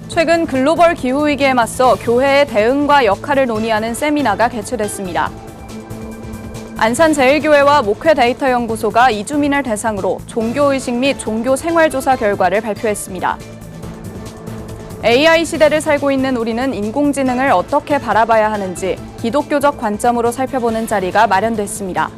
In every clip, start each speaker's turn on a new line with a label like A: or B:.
A: 최근 글로벌 기후위기에 맞서 교회의 대응과 역할을 논의하는 세미나가 개최됐습니다. 안산제일교회와 목회데이터연구소가 이주민을 대상으로 종교의식 및 종교생활조사 결과를 발표했습니다. AI 시대를 살고 있는 우리는 인공지능을 어떻게 바라봐야 하는지 기독교적 관점으로 살펴보는 자리가 마련됐습니다.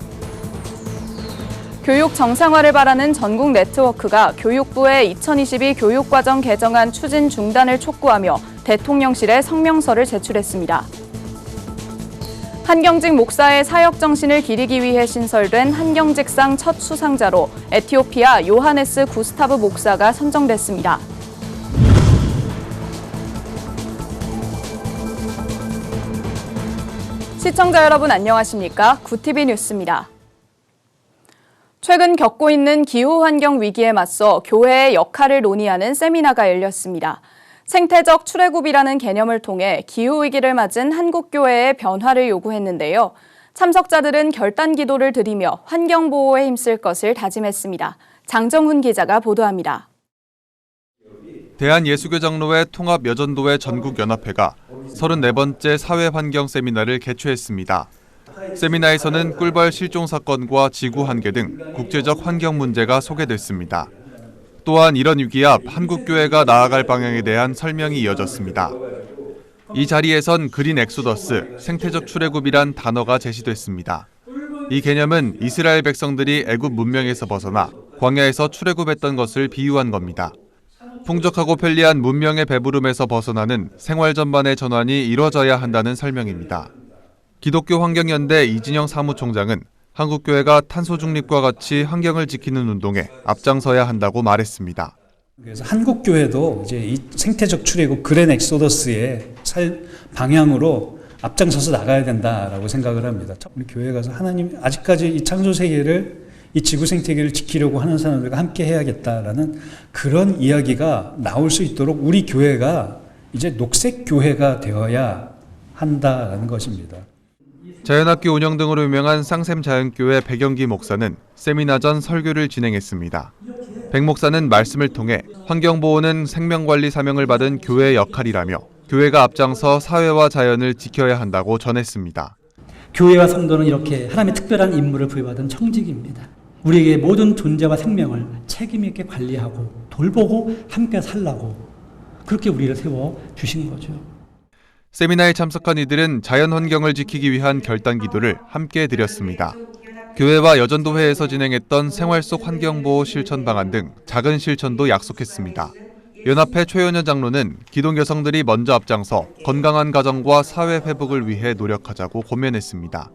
A: 교육 정상화를 바라는 전국 네트워크가 교육부의 2022 교육과정 개정안 추진 중단을 촉구하며 대통령실에 성명서를 제출했습니다. 한경직 목사의 사역 정신을 기리기 위해 신설된 한경직상 첫 수상자로 에티오피아 요하네스 구스타브 목사가 선정됐습니다. 시청자 여러분 안녕하십니까? 구티비 뉴스입니다. 최근 겪고 있는 기후환경 위기에 맞서 교회의 역할을 논의하는 세미나가 열렸습니다. 생태적 출애굽이라는 개념을 통해 기후위기를 맞은 한국교회의 변화를 요구했는데요. 참석자들은 결단 기도를 드리며 환경보호에 힘쓸 것을 다짐했습니다. 장정훈 기자가 보도합니다.
B: 대한예수교장로회 통합여전도회 전국연합회가 34번째 사회환경 세미나를 개최했습니다. 세미나에서는 꿀벌 실종 사건과 지구 한계 등 국제적 환경 문제가 소개됐습니다. 또한 이런 위기 앞 한국교회가 나아갈 방향에 대한 설명이 이어졌습니다. 이 자리에선 그린 엑소더스, 생태적 출애굽이란 단어가 제시됐습니다. 이 개념은 이스라엘 백성들이 애굽 문명에서 벗어나 광야에서 출애굽했던 것을 비유한 겁니다. 풍족하고 편리한 문명의 배부름에서 벗어나는 생활 전반의 전환이 이뤄져야 한다는 설명입니다. 기독교 환경연대 이진영 사무총장은 한국교회가 탄소 중립과 같이 환경을 지키는 운동에 앞장서야 한다고 말했습니다.
C: 그래서 한국교회도 이제 이 생태적 출애굽 그랜 엑소더스의 방향으로 앞장서서 나가야 된다라고 생각을 합니다. 우리 교회 가서 하나님 아직까지 이 창조 세계를 이 지구 생태계를 지키려고 하는 사람들과 함께 해야겠다라는 그런 이야기가 나올 수 있도록 우리 교회가 이제 녹색 교회가 되어야 한다라는 것입니다.
B: 자연학교 운영 등으로 유명한 쌍샘자연교회 백영기 목사는 세미나 전 설교를 진행했습니다. 백 목사는 말씀을 통해 환경보호는 생명관리 사명을 받은 교회의 역할이라며 교회가 앞장서 사회와 자연을 지켜야 한다고 전했습니다.
D: 교회와 성도는 이렇게 하나님의 특별한 임무를 부여받은 청직입니다. 우리에게 모든 존재와 생명을 책임 있게 관리하고 돌보고 함께 살라고 그렇게 우리를 세워주신 거죠.
B: 세미나에 참석한 이들은 자연환경을 지키기 위한 결단 기도를 함께 드렸습니다. 교회와 여전도회에서 진행했던 생활 속 환경보호 실천 방안 등 작은 실천도 약속했습니다. 연합회 최연현 장로는 기독 여성들이 먼저 앞장서 건강한 가정과 사회 회복을 위해 노력하자고 권면했습니다.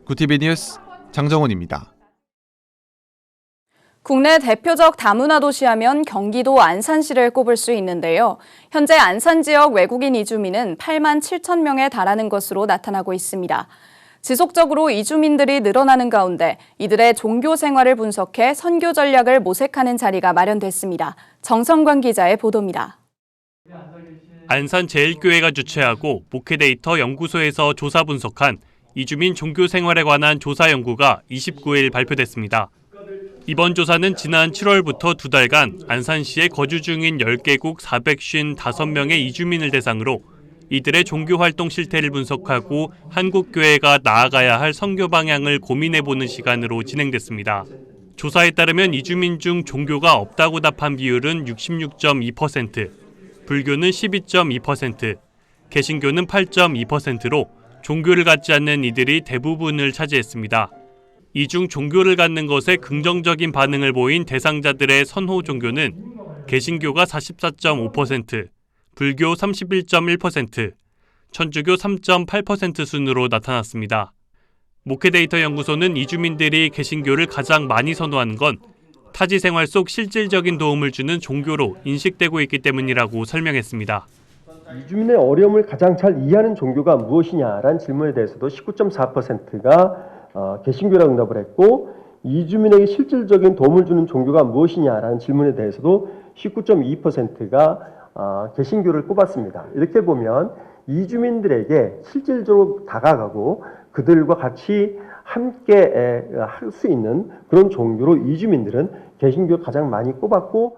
B: 구티비 뉴스 장정훈입니다.
A: 국내 대표적 다문화 도시하면 경기도 안산시를 꼽을 수 있는데요. 현재 안산 지역 외국인 이주민은 8만 7천 명에 달하는 것으로 나타나고 있습니다. 지속적으로 이주민들이 늘어나는 가운데 이들의 종교 생활을 분석해 선교 전략을 모색하는 자리가 마련됐습니다. 정성관 기자의 보도입니다.
E: 안산제일교회가 주최하고 목회데이터 연구소에서 조사 분석한 이주민 종교 생활에 관한 조사 연구가 29일 발표됐습니다. 이번 조사는 지난 7월부터 두 달간 안산시에 거주 중인 10개국 455명의 이주민을 대상으로 이들의 종교활동 실태를 분석하고 한국교회가 나아가야 할 선교 방향을 고민해보는 시간으로 진행됐습니다. 조사에 따르면 이주민 중 종교가 없다고 답한 비율은 66.2%, 불교는 12.2%, 개신교는 8.2%로 종교를 갖지 않는 이들이 대부분을 차지했습니다. 이 중 종교를 갖는 것에 긍정적인 반응을 보인 대상자들의 선호 종교는 개신교가 44.5%, 불교 31.1%, 천주교 3.8% 순으로 나타났습니다. 목회데이터 연구소는 이주민들이 개신교를 가장 많이 선호하는 건 타지 생활 속 실질적인 도움을 주는 종교로 인식되고 있기 때문이라고 설명했습니다.
F: 이주민의 어려움을 가장 잘 이해하는 종교가 무엇이냐라는 질문에 대해서도 19.4%가 개신교라고 응답을 했고, 이주민에게 실질적인 도움을 주는 종교가 무엇이냐라는 질문에 대해서도 19.2%가 개신교를 꼽았습니다. 이렇게 보면 이주민들에게 실질적으로 다가가고 그들과 같이 함께 할 수 있는 그런 종교로 이주민들은 개신교를 가장 많이 꼽았고,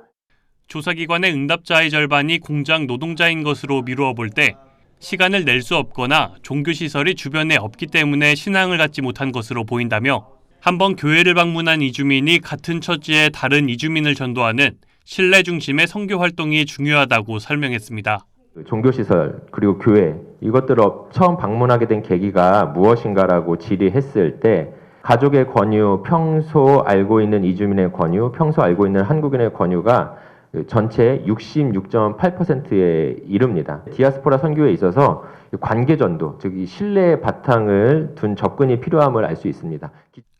E: 조사기관의 응답자의 절반이 공장 노동자인 것으로 미루어 볼 때 시간을 낼 수 없거나 종교시설이 주변에 없기 때문에 신앙을 갖지 못한 것으로 보인다며 한번 교회를 방문한 이주민이 같은 처지의 다른 이주민을 전도하는 신뢰 중심의 선교 활동이 중요하다고 설명했습니다.
G: 종교시설 그리고 교회 이것들을 처음 방문하게 된 계기가 무엇인가라고 질의했을 때 가족의 권유, 평소 알고 있는 이주민의 권유, 평소 알고 있는 한국인의 권유가 전체 66.8%에 이릅니다. 디아스포라 선교에 있어서 관계전도, 즉 신뢰의 바탕을 둔 접근이 필요함을 알 수 있습니다.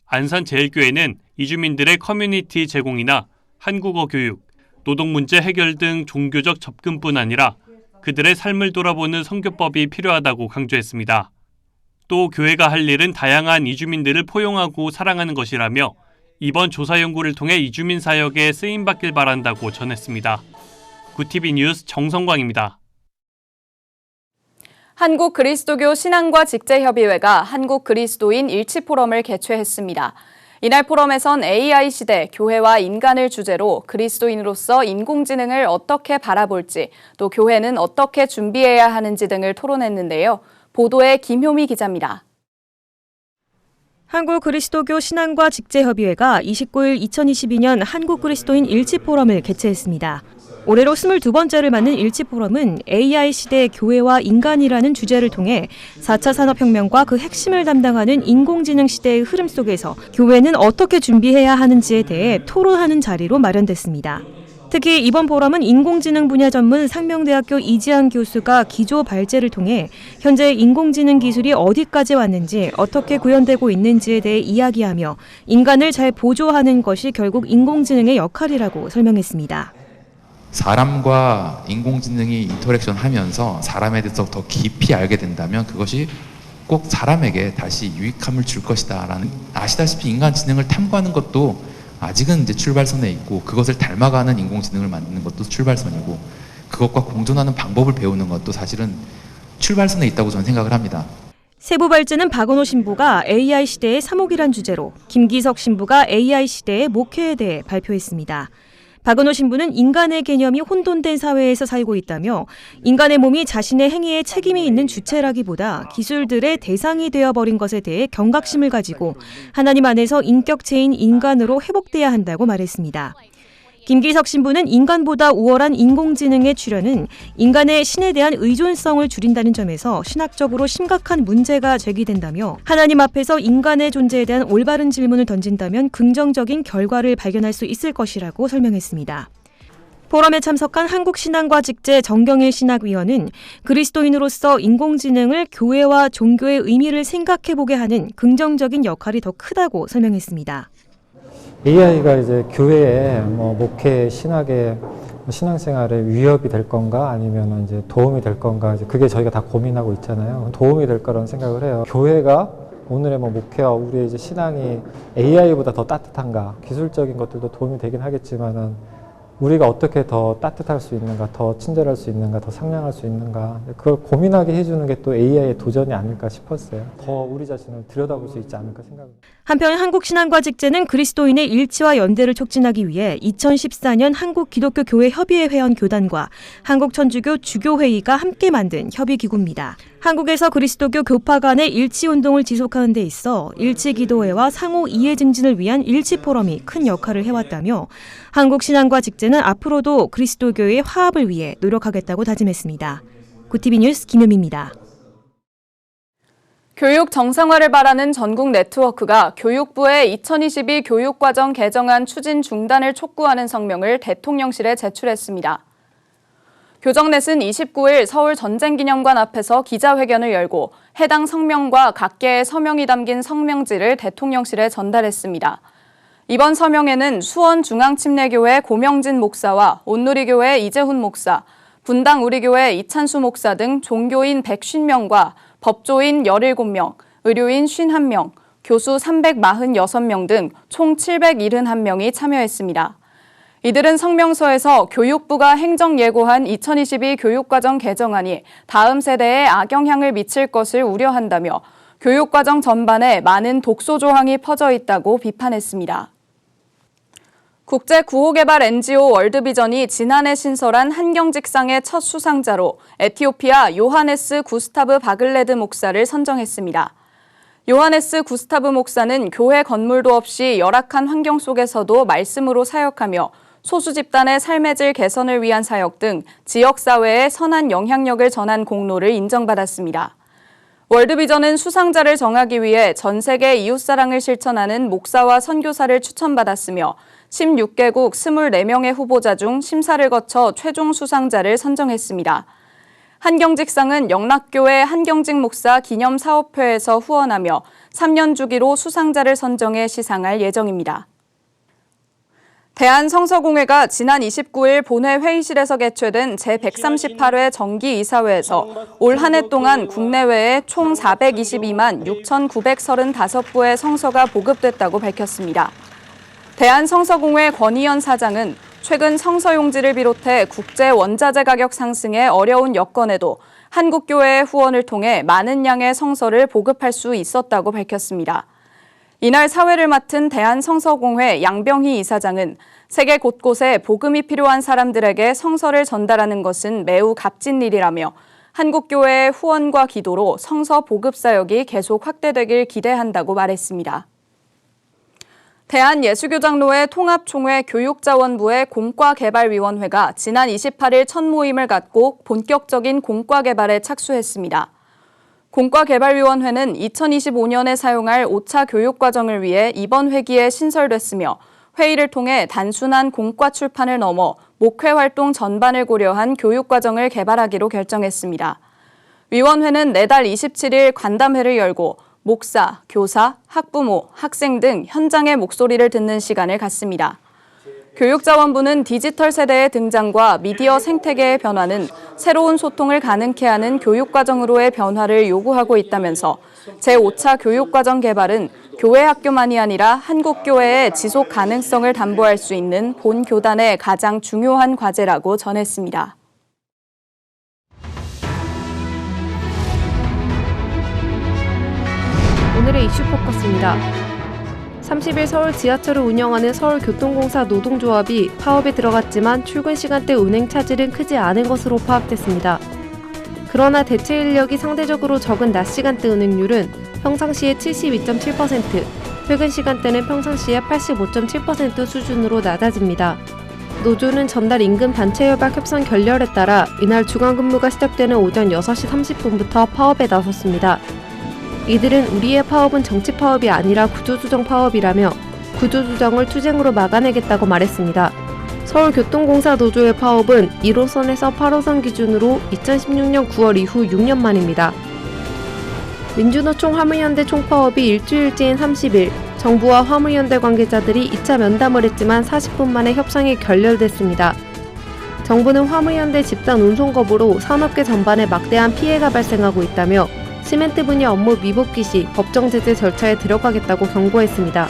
E: 안산제일교회는 이주민들의 커뮤니티 제공이나 한국어 교육, 노동 문제 해결 등 종교적 접근뿐 아니라 그들의 삶을 돌아보는 선교법이 필요하다고 강조했습니다. 또 교회가 할 일은 다양한 이주민들을 포용하고 사랑하는 것이라며 이번 조사 연구를 통해 이주민 사역에 쓰임받길 바란다고 전했습니다. 구TV 뉴스 정성광입니다.
A: 한국 그리스도교 신앙과 직제협의회가 한국 그리스도인 일치 포럼을 개최했습니다. 이날 포럼에선 AI 시대, 교회와 인간을 주제로 그리스도인으로서 인공지능을 어떻게 바라볼지, 또 교회는 어떻게 준비해야 하는지 등을 토론했는데요. 보도에 김효미 기자입니다.
H: 한국 그리스도교 신앙과 직제협의회가 29일 2022년 한국 그리스도인 일치 포럼을 개최했습니다. 올해로 22번째를 맞는 일치 포럼은 AI 시대 교회와 인간이라는 주제를 통해 4차 산업혁명과 그 핵심을 담당하는 인공지능 시대의 흐름 속에서 교회는 어떻게 준비해야 하는지에 대해 토론하는 자리로 마련됐습니다. 특히 이번 포럼은 인공지능 분야 전문 상명대학교 이지한 교수가 기조 발제를 통해 현재 인공지능 기술이 어디까지 왔는지 어떻게 구현되고 있는지에 대해 이야기하며 인간을 잘 보조하는 것이 결국 인공지능의 역할이라고 설명했습니다.
I: 사람과 인공지능이 인터랙션 하면서 사람에 대해서 더 깊이 알게 된다면 그것이 꼭 사람에게 다시 유익함을 줄 것이다 라는, 아시다시피 인간지능을 탐구하는 것도 아직은 이제 출발선에 있고 그것을 닮아가는 인공지능을 만드는 것도 출발선이고 그것과 공존하는 방법을 배우는 것도 사실은 출발선에 있다고 저는 생각을 합니다.
H: 세부 발제는 박원호 신부가 AI 시대의 사목이란 주제로, 김기석 신부가 AI 시대의 목회에 대해 발표했습니다. 박은호 신부는 인간의 개념이 혼돈된 사회에서 살고 있다며 인간의 몸이 자신의 행위에 책임이 있는 주체라기보다 기술들의 대상이 되어버린 것에 대해 경각심을 가지고 하나님 안에서 인격체인 인간으로 회복돼야 한다고 말했습니다. 김기석 신부는 인간보다 우월한 인공지능의 출현은 인간의 신에 대한 의존성을 줄인다는 점에서 신학적으로 심각한 문제가 제기된다며 하나님 앞에서 인간의 존재에 대한 올바른 질문을 던진다면 긍정적인 결과를 발견할 수 있을 것이라고 설명했습니다. 포럼에 참석한 한국신앙과 직제 정경일 신학위원은 그리스도인으로서 인공지능을 교회와 종교의 의미를 생각해보게 하는 긍정적인 역할이 더 크다고 설명했습니다.
J: AI가 이제 교회에 목회, 신학에 신앙생활에 위협이 될 건가 아니면 이제 도움이 될 건가 이제 그게 저희가 다 고민하고 있잖아요. 도움이 될 거라는 생각을 해요. 교회가 오늘의 목회와 우리의 이제 신앙이 AI보다 더 따뜻한가? 기술적인 것들도 도움이 되긴 하겠지만은 우리가 어떻게 더 따뜻할 수 있는가, 더 친절할 수 있는가, 더 상냥할 수 있는가 그걸 고민하게 해주는 게 또 AI의 도전이 아닐까 싶었어요. 더 우리 자신을 들여다볼 수 있지 않을까 생각합니다.
H: 한편 한국신앙과 직제는 그리스도인의 일치와 연대를 촉진하기 위해 2014년 한국기독교교회협의회 회원 교단과 한국천주교 주교회의가 함께 만든 협의기구입니다. 한국에서 그리스도교 교파 간의 일치운동을 지속하는 데 있어 일치기도회와 상호 이해 증진을 위한 일치포럼이 큰 역할을 해왔다며 한국신앙과 직제는 앞으로도 그리스도교의 화합을 위해 노력하겠다고 다짐했습니다. 구TV 뉴스 김효미입니다.
A: 교육 정상화를 바라는 전국 네트워크가 교육부의 2022 교육과정 개정안 추진 중단을 촉구하는 성명을 대통령실에 제출했습니다. 교정넷은 29일 서울 전쟁기념관 앞에서 기자회견을 열고 해당 성명과 각계의 서명이 담긴 성명지를 대통령실에 전달했습니다. 이번 서명에는 수원중앙침례교회 고명진 목사와 온누리교회 이재훈 목사, 분당우리교회 이찬수 목사 등 종교인 150명과 법조인 17명, 의료인 51명, 교수 346명 등 총 771명이 참여했습니다. 이들은 성명서에서 교육부가 행정예고한 2022 교육과정 개정안이 다음 세대에 악영향을 미칠 것을 우려한다며 교육과정 전반에 많은 독소 조항이 퍼져 있다고 비판했습니다. 국제 구호개발 NGO 월드비전이 지난해 신설한 한경직상의 첫 수상자로 에티오피아 요하네스 구스타브 바글레드 목사를 선정했습니다. 요하네스 구스타브 목사는 교회 건물도 없이 열악한 환경 속에서도 말씀으로 사역하며 소수 집단의 삶의 질 개선을 위한 사역 등 지역사회에 선한 영향력을 전한 공로를 인정받았습니다. 월드비전은 수상자를 정하기 위해 전 세계 이웃사랑을 실천하는 목사와 선교사를 추천받았으며 16개국 24명의 후보자 중 심사를 거쳐 최종 수상자를 선정했습니다. 한경직상은 영락교회 한경직 목사 기념사업회에서 후원하며 3년 주기로 수상자를 선정해 시상할 예정입니다. 대한성서공회가 지난 29일 본회 회의실에서 개최된 제138회 정기이사회에서 올 한 해 동안 국내외에 총 422만 6,935부의 성서가 보급됐다고 밝혔습니다. 대한성서공회 권희연 사장은 최근 성서용지를 비롯해 국제 원자재 가격 상승의 어려운 여건에도 한국교회의 후원을 통해 많은 양의 성서를 보급할 수 있었다고 밝혔습니다. 이날 사회를 맡은 대한성서공회 양병희 이사장은 세계 곳곳에 복음이 필요한 사람들에게 성서를 전달하는 것은 매우 값진 일이라며 한국교회의 후원과 기도로 성서 보급 사역이 계속 확대되길 기대한다고 말했습니다. 대한예수교장로회 통합총회 교육자원부의 공과개발위원회가 지난 28일 첫 모임을 갖고 본격적인 공과개발에 착수했습니다. 공과개발위원회는 2025년에 사용할 5차 교육과정을 위해 이번 회기에 신설됐으며 회의를 통해 단순한 공과 출판을 넘어 목회활동 전반을 고려한 교육과정을 개발하기로 결정했습니다. 위원회는 내달 27일 간담회를 열고 목사, 교사, 학부모, 학생 등 현장의 목소리를 듣는 시간을 갖습니다. 교육자원부는 디지털 세대의 등장과 미디어 생태계의 변화는 새로운 소통을 가능케 하는 교육과정으로의 변화를 요구하고 있다면서 제5차 교육과정 개발은 교회 학교만이 아니라 한국교회의 지속 가능성을 담보할 수 있는 본 교단의 가장 중요한 과제라고 전했습니다.
K: 오늘의 이슈 포커스입니다. 30일 서울 지하철을 운영하는 서울교통공사 노동조합이 파업에 들어갔지만 출근 시간대 운행 차질은 크지 않은 것으로 파악됐습니다. 그러나 대체 인력이 상대적으로 적은 낮 시간대 운행률은 평상시에 72.7%, 퇴근 시간대는 평상시에 85.7% 수준으로 낮아집니다. 노조는 전날 임금 단체 협약 협상 결렬에 따라 이날 주간 근무가 시작되는 오전 6시 30분부터 파업에 나섰습니다. 이들은 우리의 파업은 정치 파업이 아니라 구조조정 파업이라며 구조조정을 투쟁으로 막아내겠다고 말했습니다. 서울교통공사 노조의 파업은 1호선에서 8호선 기준으로 2016년 9월 이후 6년 만입니다. 민주노총 화물연대 총파업이 일주일째인 30일, 정부와 화물연대 관계자들이 2차 면담을 했지만 40분 만에 협상이 결렬됐습니다. 정부는 화물연대 집단 운송 거부로 산업계 전반에 막대한 피해가 발생하고 있다며 시멘트 분야 업무 미복귀 시 법정 제재 절차에 들어가겠다고 경고했습니다.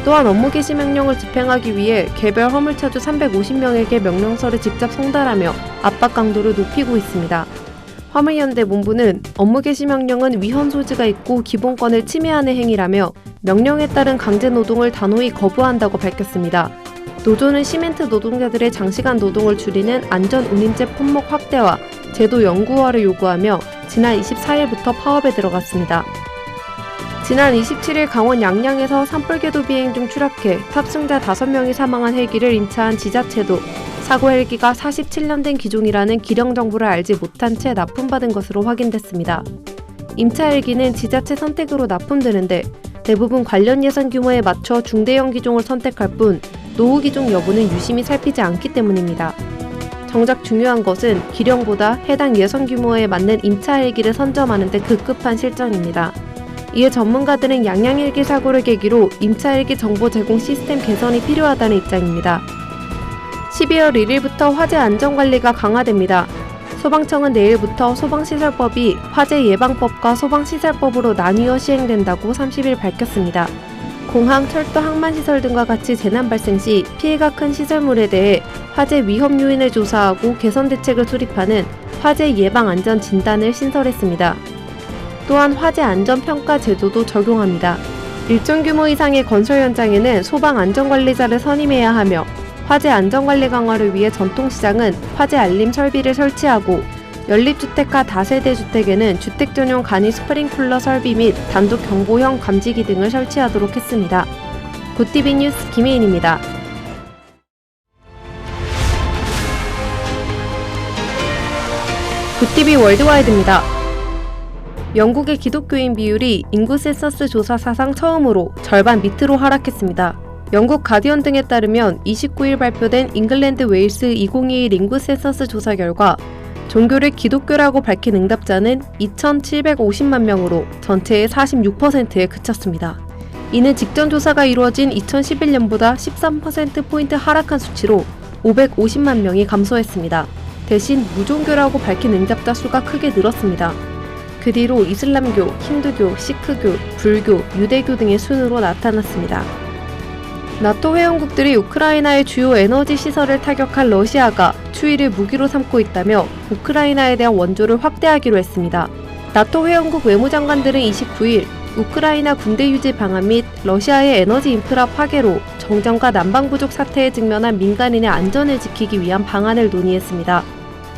K: 또한 업무 개시 명령을 집행하기 위해 개별 화물차주 350명에게 명령서를 직접 송달하며 압박 강도를 높이고 있습니다. 화물연대 본부는 업무 개시 명령은 위헌 소지가 있고 기본권을 침해하는 행위라며 명령에 따른 강제 노동을 단호히 거부한다고 밝혔습니다. 노조는 시멘트 노동자들의 장시간 노동을 줄이는 안전운임제 품목 확대와 제도 영구화를 요구하며 지난 24일부터 파업에 들어갔습니다. 지난 27일 강원 양양에서 산불계도 비행 중 추락해 탑승자 5명이 사망한 헬기를 인차한 지자체도 사고 헬기가 47년 된 기종이라는 기령 정보를 알지 못한 채 납품받은 것으로 확인됐습니다. 임차 헬기는 지자체 선택으로 납품되는데 대부분 관련 예산 규모에 맞춰 중대형 기종을 선택할 뿐 노후 기종 여부는 유심히 살피지 않기 때문입니다. 정작 중요한 것은 기령보다 해당 예산 규모에 맞는 임차 헬기를 선점하는 데 급급한 실정입니다. 이에 전문가들은 양양 헬기 사고를 계기로 임차 헬기 정보 제공 시스템 개선이 필요하다는 입장입니다. 12월 1일부터 화재 안전관리가 강화됩니다. 소방청은 내일부터 소방시설법이 화재 예방법과 소방시설법으로 나뉘어 시행된다고 30일 밝혔습니다. 공항, 철도, 항만시설 등과 같이 재난 발생 시 피해가 큰 시설물에 대해 화재 위험 요인을 조사하고 개선 대책을 수립하는 화재 예방 안전 진단을 신설했습니다. 또한 화재 안전 평가 제도도 적용합니다. 일정 규모 이상의 건설 현장에는 소방 안전관리자를 선임해야 하며 화재 안전관리 강화를 위해 전통시장은 화재 알림 설비를 설치하고 연립주택과 다세대 주택에는 주택 전용 간이 스프링클러 설비 및 단독 경보형 감지기 등을 설치하도록 했습니다. 굿TV 뉴스 김혜인입니다. 굿TV 월드와이드입니다. 영국의 기독교인 비율이 인구 센서스 조사 사상 처음으로 절반 밑으로 하락했습니다. 영국 가디언 등에 따르면 29일 발표된 잉글랜드 웨일스 2021 인구 센서스 조사 결과 종교를 기독교라고 밝힌 응답자는 2,750만 명으로 전체의 46%에 그쳤습니다. 이는 직전 조사가 이루어진 2011년보다 13%포인트 하락한 수치로 550만 명이 감소했습니다. 대신 무종교라고 밝힌 응답자 수가 크게 늘었습니다. 그 뒤로 이슬람교, 힌두교, 시크교, 불교, 유대교 등의 순으로 나타났습니다. 나토 회원국들이 우크라이나의 주요 에너지 시설을 타격한 러시아가 추이를 무기로 삼고 있다며 우크라이나에 대한 원조를 확대하기로 했습니다. 나토 회원국 외무장관들은 29일 우크라이나 군대 유지 방안 및 러시아의 에너지 인프라 파괴로 정전과 난방 부족 사태에 직면한 민간인의 안전을 지키기 위한 방안을 논의했습니다.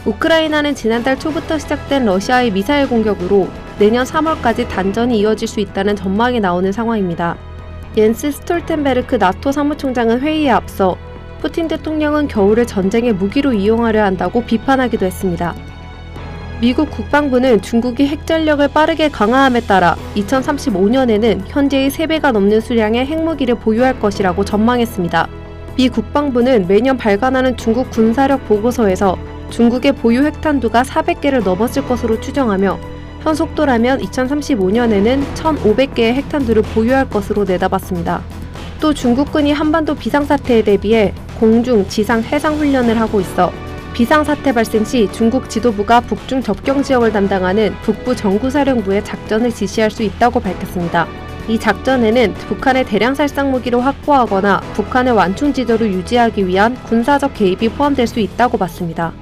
K: 우크라이나는 지난달 초부터 시작된 러시아의 미사일 공격으로 내년 3월까지 단전이 이어질 수 있다는 전망이 나오는 상황입니다. 옌스 스톨텐베르크 나토 사무총장은 회의에 앞서 푸틴 대통령은 겨울을 전쟁의 무기로 이용하려 한다고 비판하기도 했습니다. 미국 국방부는 중국이 핵전력을 빠르게 강화함에 따라 2035년에는 현재의 3배가 넘는 수량의 핵무기를 보유할 것이라고 전망했습니다. 미 국방부는 매년 발간하는 중국 군사력 보고서에서 중국의 보유 핵탄두가 400개를 넘었을 것으로 추정하며 현속도라면 2035년에는 1,500개의 핵탄두를 보유할 것으로 내다봤습니다. 또 중국군이 한반도 비상사태에 대비해 공중, 지상, 해상 훈련을 하고 있어 비상사태 발생 시 중국 지도부가 북중 접경 지역을 담당하는 북부 정구사령부에 작전을 지시할 수 있다고 밝혔습니다. 이 작전에는 북한의 대량 살상 무기를 확보하거나 북한의 완충 지도를 유지하기 위한 군사적 개입이 포함될 수 있다고 봤습니다.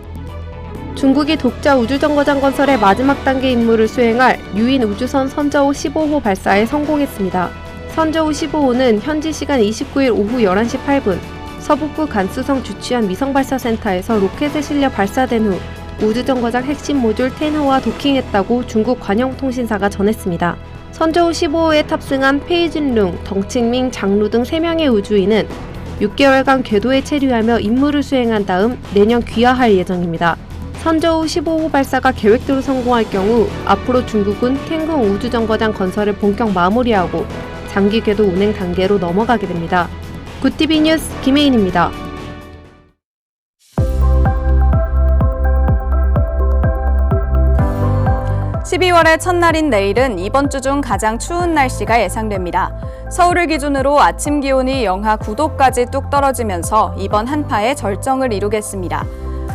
K: 중국이 독자 우주정거장 건설의 마지막 단계 임무를 수행할 유인 우주선 선저우 15호 발사에 성공했습니다. 선저우 15호는 현지 시간 29일 오후 11시 8분 서북부 간수성 주취한 위성발사센터에서 로켓에 실려 발사된 후 우주정거장 핵심 모듈 10호와 도킹했다고 중국 관영통신사가 전했습니다. 선저우 15호에 탑승한 페이진룽, 덩칭밍, 장루 등 3명의 우주인은 6개월간 궤도에 체류하며 임무를 수행한 다음 내년 귀화할 예정입니다. 선저우 15호 발사가 계획대로 성공할 경우 앞으로 중국은 탱궁 우주정거장 건설을 본격 마무리하고 장기 궤도 운행 단계로 넘어가게 됩니다. 굿TV 뉴스 김혜인입니다.
A: (12월의) 첫날인 내일은 이번 주 중 가장 추운 날씨가 예상됩니다. 서울을 기준으로 아침 기온이 영하 9도까지 뚝 떨어지면서 이번 한파의 절정을 이루겠습니다.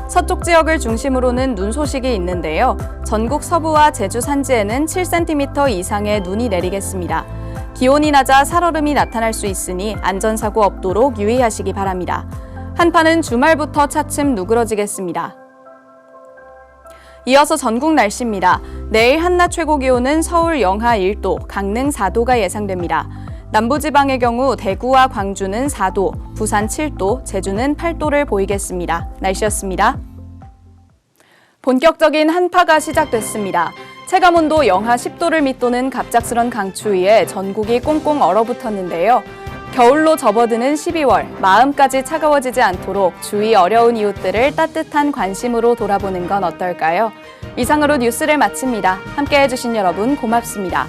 A: 서쪽 지역을 중심으로는 눈 소식이 있는데요. 전국 서부와 제주 산지에는 7cm 이상의 눈이 내리겠습니다. 기온이 낮아 살얼음이 나타날 수 있으니 안전사고 없도록 유의하시기 바랍니다. 한파는 주말부터 차츰 누그러지겠습니다. 이어서 전국 날씨입니다. 내일 한낮 최고 기온은 서울 영하 1도, 강릉 4도가 예상됩니다. 남부지방의 경우 대구와 광주는 4도, 부산 7도, 제주는 8도를 보이겠습니다. 날씨였습니다. 본격적인 한파가 시작됐습니다. 체감온도 영하 10도를 밑도는 갑작스런 강추위에 전국이 꽁꽁 얼어붙었는데요. 겨울로 접어드는 12월, 마음까지 차가워지지 않도록 주위 어려운 이웃들을 따뜻한 관심으로 돌아보는 건 어떨까요? 이상으로 뉴스를 마칩니다. 함께해 주신 여러분 고맙습니다.